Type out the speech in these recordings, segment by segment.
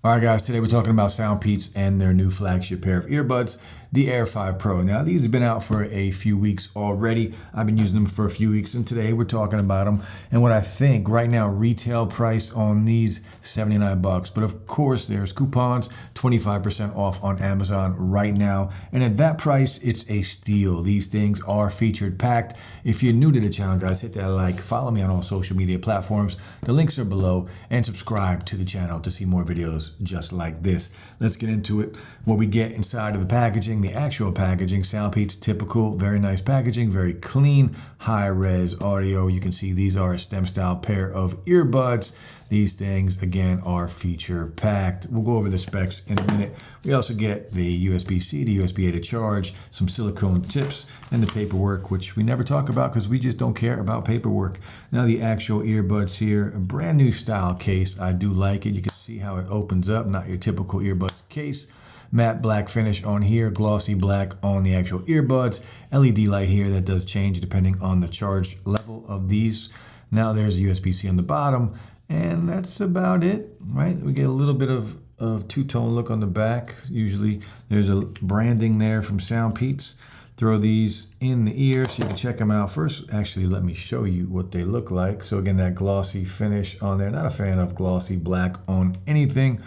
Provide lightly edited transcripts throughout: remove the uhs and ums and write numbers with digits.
All right, guys, today we're talking about SoundPEATS and their new flagship pair of earbuds, the Air 5 Pro. Now, these have been out for a few weeks already. I've been using them for a few weeks, and today we're talking about them. And what I think right now, retail price on these, $79. But of course, there's coupons, 25% off on Amazon right now. And at that price, it's a steal. These things are featured packed. If you're new to the channel, guys, hit that like, follow me on all social media platforms. The links are below, and subscribe to the channel to see more videos just like this. Let's get into it. What we get inside of the packaging, the actual packaging, SoundPEATS typical, very nice packaging, very clean, high res audio. You can see these are a stem style pair of earbuds. These things, again, are feature packed. We'll go over the specs in a minute. We also get the USB-C to USB-A to charge, some silicone tips, and the paperwork, which we never talk about because we just don't care about paperwork. Now the actual earbuds here, a brand new style case. I do like it. You can see how it opens up, not your typical earbuds case. Matte black finish on here, glossy black on the actual earbuds. LED light here that does change depending on the charge level of these. Now there's USB-C on the bottom. And that's about it, right? We get a little bit of two-tone look on the back. Usually there's a branding there from SoundPEATS. Throw these in the ear so you can check them out. First, actually, let me show you what they look like. So again, that glossy finish on there. Not a fan of glossy black on anything.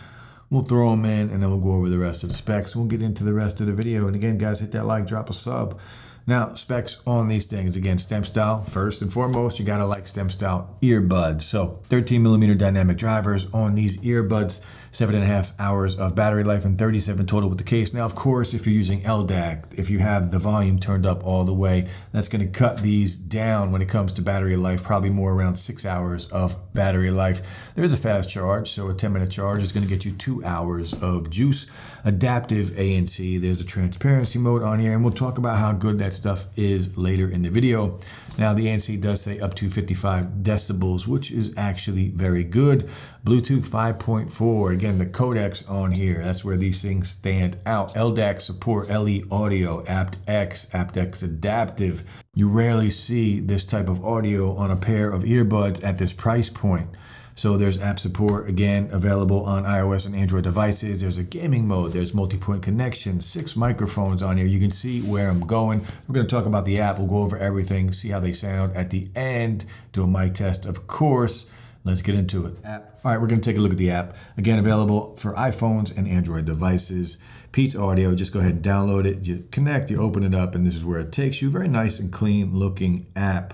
We'll throw them in and then we'll go over the rest of the specs. We'll get into the rest of the video. And again, guys, hit that like, drop a sub. Now, specs on these things, again, stem style. First and foremost, you gotta like stem style earbuds. So 13mm dynamic drivers on these earbuds, 7.5 hours of battery life and 37 total with the case. Now, of course, if you're using LDAC, if you have the volume turned up all the way, that's gonna cut these down when it comes to battery life, probably more around 6 hours of battery life. There's a fast charge, so a 10-minute charge is gonna get you 2 hours of juice. Adaptive ANC, there's a transparency mode on here, and we'll talk about how good that stuff is later in the video. Now the ANC does say up to 55 decibels, which is actually very good. Bluetooth 5.4, again, the codecs on here, that's where these things stand out. LDAC support, LE audio, aptX adaptive. You rarely see this type of audio on a pair of earbuds at this price point. So there's app support, again, available on iOS and Android devices. There's a gaming mode. There's multi-point connection, 6 microphones on here. You can see where I'm going. We're going to talk about the app. We'll go over everything, see how they sound at the end, do a mic test, of course. Let's get into it. All right, we're going to take a look at the app. Again, available for iPhones and Android devices. PEATS Audio, just go ahead and download it. You connect, you open it up, and this is where it takes you. Very nice and clean looking app.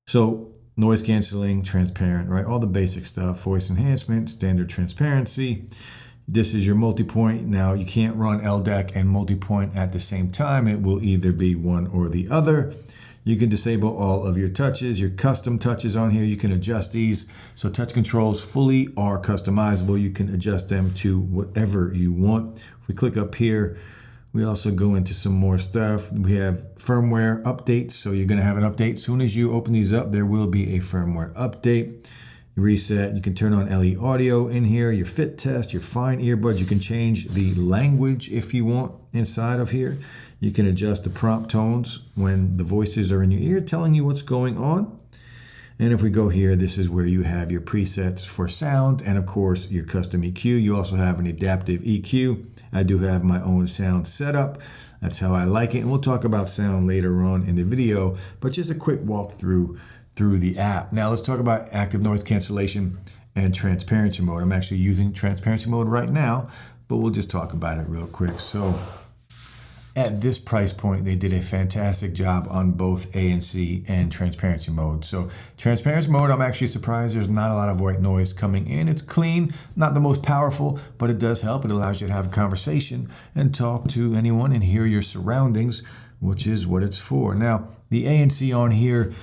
So noise canceling, transparent, right? All the basic stuff, voice enhancement, standard transparency. This is your multi-point. Now you can't run LDAC and multi-point at the same time. It will either be one or the other. You can disable all of your touches, your custom touches on here. You can adjust these. So touch controls fully are customizable. You can adjust them to whatever you want. If we click up here, we also go into some more stuff. We have firmware updates. So you're going to have an update. As soon as you open these up, there will be a firmware update. You reset. You can turn on LE audio in here, your fit test, your fine earbuds. You can change the language if you want inside of here. You can adjust the prompt tones when the voices are in your ear telling you what's going on. And if we go here, this is where you have your presets for sound and, of course, your custom EQ. You also have an adaptive EQ. I do have my own sound setup. That's how I like it. And we'll talk about sound later on in the video, but just a quick walkthrough through the app. Now let's talk about active noise cancellation and transparency mode. I'm actually using transparency mode right now, but we'll just talk about it real quick. So at this price point, they did a fantastic job on both ANC and transparency mode. So transparency mode, I'm actually surprised there's not a lot of white noise coming in. It's clean, not the most powerful, but it does help. It allows you to have a conversation and talk to anyone and hear your surroundings, which is what it's for. Now, the ANC on here,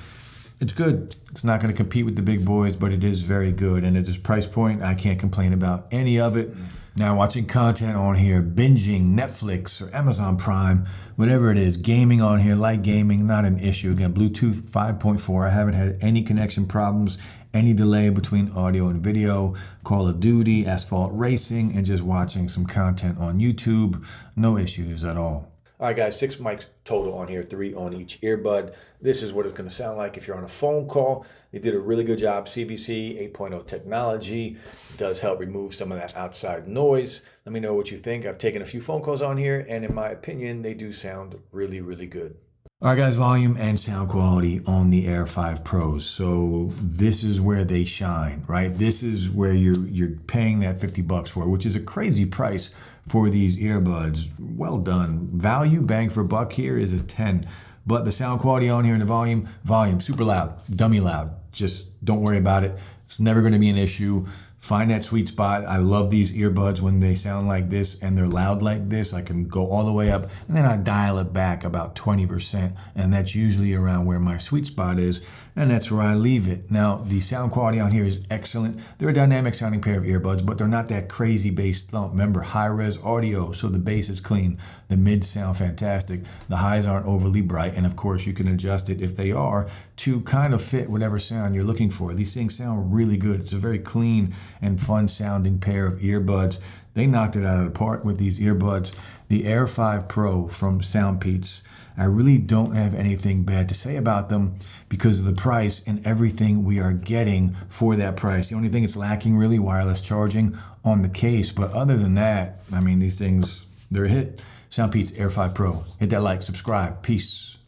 it's good. It's not going to compete with the big boys, but it is very good. And at this price point, I can't complain about any of it. Now, watching content on here, binging Netflix or Amazon Prime, whatever it is, gaming on here, light gaming, not an issue. Again, Bluetooth 5.4. I haven't had any connection problems, any delay between audio and video. Call of Duty, Asphalt Racing, and just watching some content on YouTube. No issues at all. All right, guys, 6 mics total on here, 3 on each earbud. This is what it's going to sound like if you're on a phone call. They did a really good job. CVC 8.0 technology does help remove some of that outside noise. Let me know what you think. I've taken a few phone calls on here, and in my opinion, they do sound really, really good. All right, guys, volume and sound quality on the Air 5 Pros. So this is where they shine, right? This is where you're paying that $50 for, which is a crazy price for these earbuds. Well done. Value bang for buck here is a 10. But the sound quality on here and the volume, super loud, dummy loud. Just don't worry about it. It's never going to be an issue. Find that sweet spot. I love these earbuds when they sound like this and they're loud like this. I can go all the way up and then I dial it back about 20%. And that's usually around where my sweet spot is. And that's where I leave it. Now, the sound quality on here is excellent. They're a dynamic sounding pair of earbuds, but they're not that crazy bass thump. Remember, high-res audio, so the bass is clean. The mids sound fantastic. The highs aren't overly bright. And of course, you can adjust it if they are to kind of fit whatever sound you're looking for. These things sound really good. It's a very clean and fun sounding pair of earbuds. They knocked it out of the park with these earbuds. The Air 5 Pro from SoundPEATS. I really don't have anything bad to say about them because of the price and everything we are getting for that price. The only thing it's lacking really, wireless charging on the case. But other than that, I mean, these things, they're a hit. SoundPEATS Air 5 Pro. Hit that like, subscribe. Peace.